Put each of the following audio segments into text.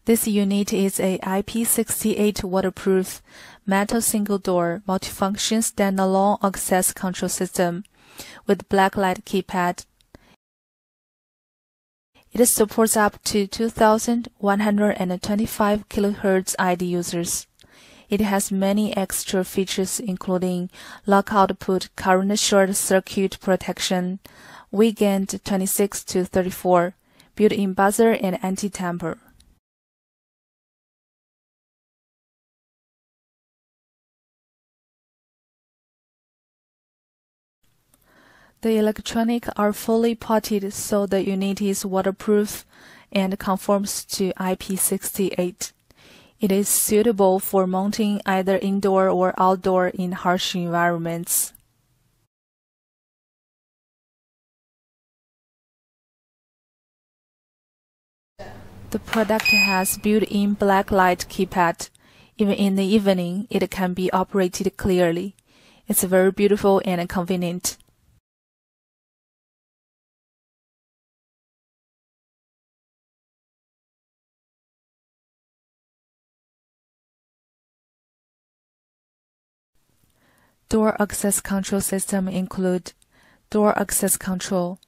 This unit is a IP68 waterproof metal single-door multifunction standalone access control system with blacklight keypad. It supports up to 2,125 kHz ID users. It has many extra features including lock output current short circuit protection, Weekend 26 to 34, built-in buzzer and anti-tamper. The electronics are fully potted so the unit is waterproof and conforms to IP68. It is suitable for mounting either indoor or outdoor in harsh environments. The product has built-in blacklight keypad. Even in the evening, it can be operated clearly. It's very beautiful and convenient. Door access control system include door access control,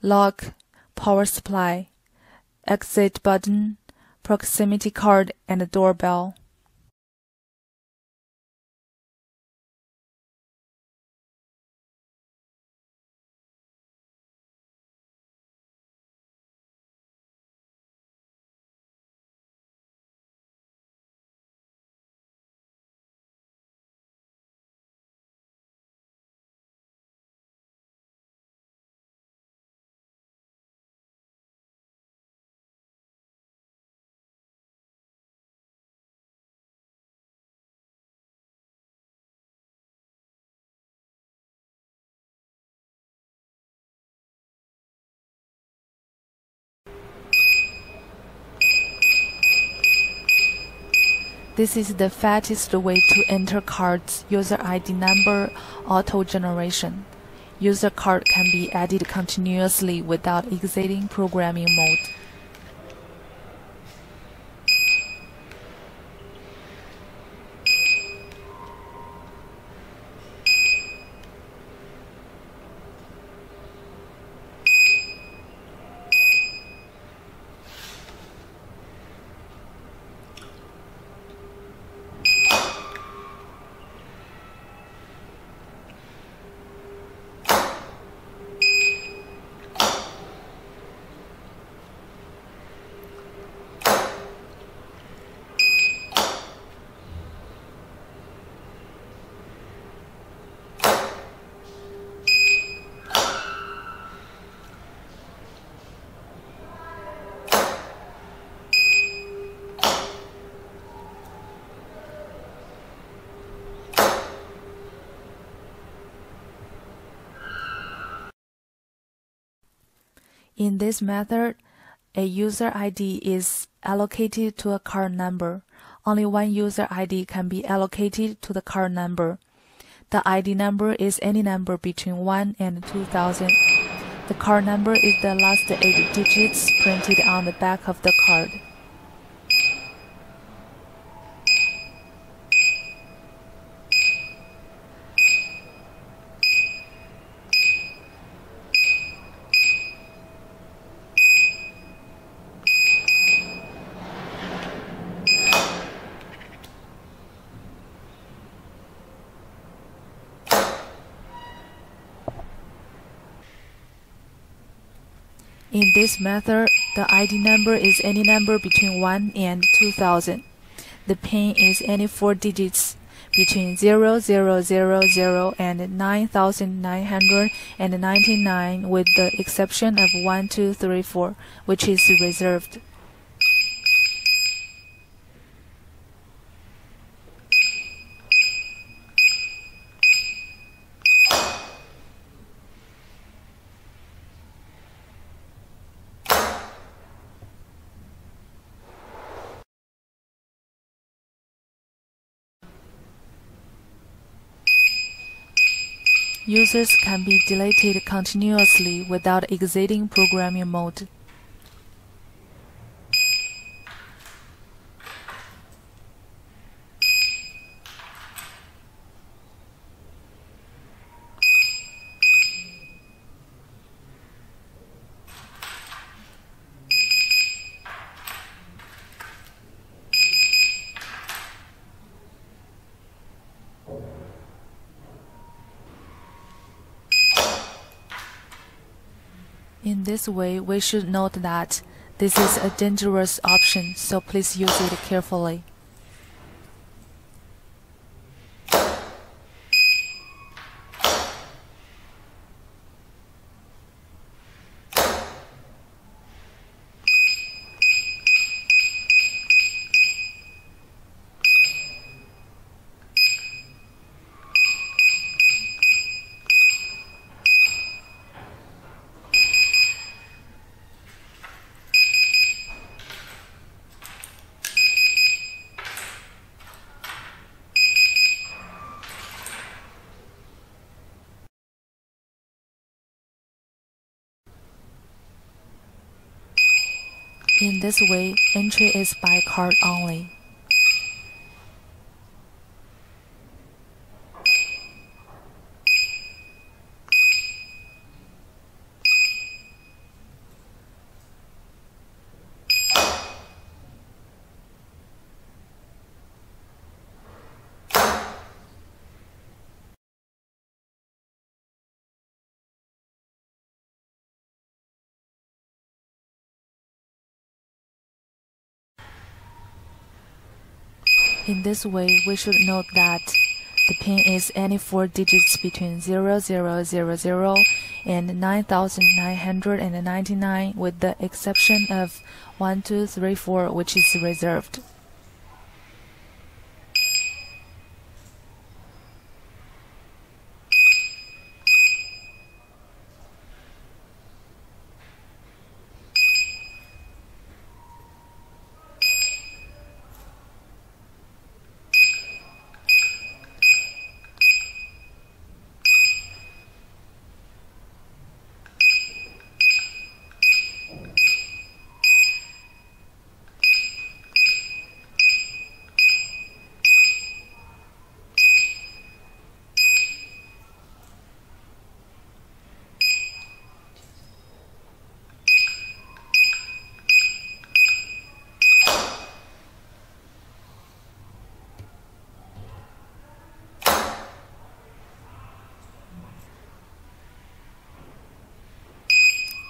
lock, power supply, exit button, proximity card, and doorbell. This is the fastest way to enter card's user ID number auto generation. User card can be added continuously without exiting programming mode. In this method, a user ID is allocated to a card number. Only one user ID can be allocated to the card number. The ID number is any number between 1 and 2000. The card number is the last 8 digits printed on the back of the card. In this method, the ID number is any number between 1 and 2000. The PIN is any 4 digits between 0000 and 9999 with the exception of 1, 2, 3, 4, which is reserved. Users can be deleted continuously without exiting programming mode. In this way, we should note that this is a dangerous option, so please use it carefully. In this way, entry is by card only. In this way, we should note that the PIN is any 4 digits between 0000 and 9999, with the exception of 1234, which is reserved.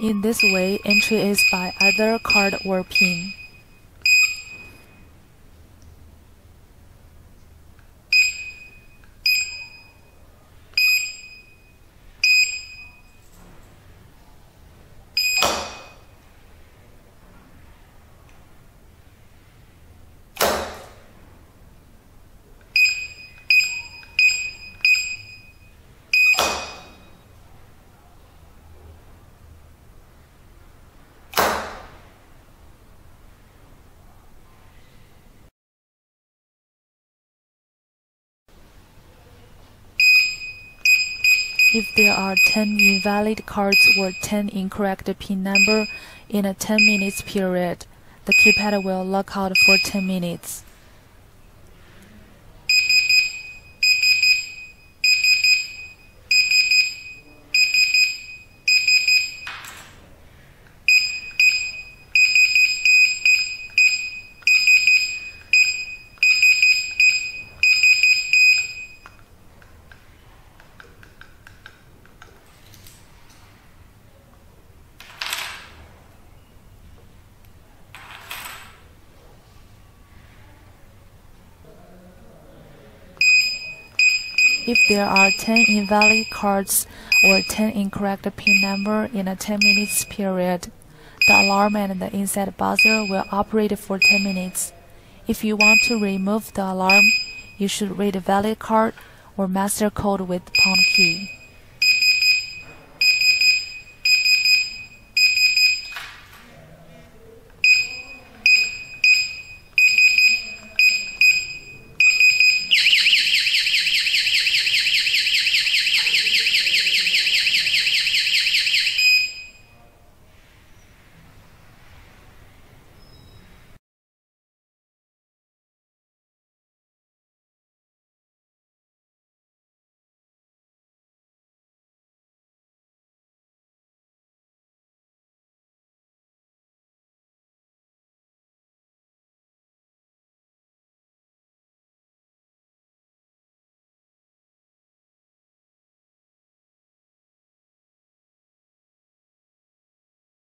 In this way, entry is by either card or PIN. If there are 10 invalid cards or 10 incorrect PIN number in a 10 minutes period, the keypad will lock out for 10 minutes. If there are 10 invalid cards or 10 incorrect PIN number in a 10 minutes period, the alarm and the inside buzzer will operate for 10 minutes. If you want to remove the alarm, you should read a valid card or master code with pound key.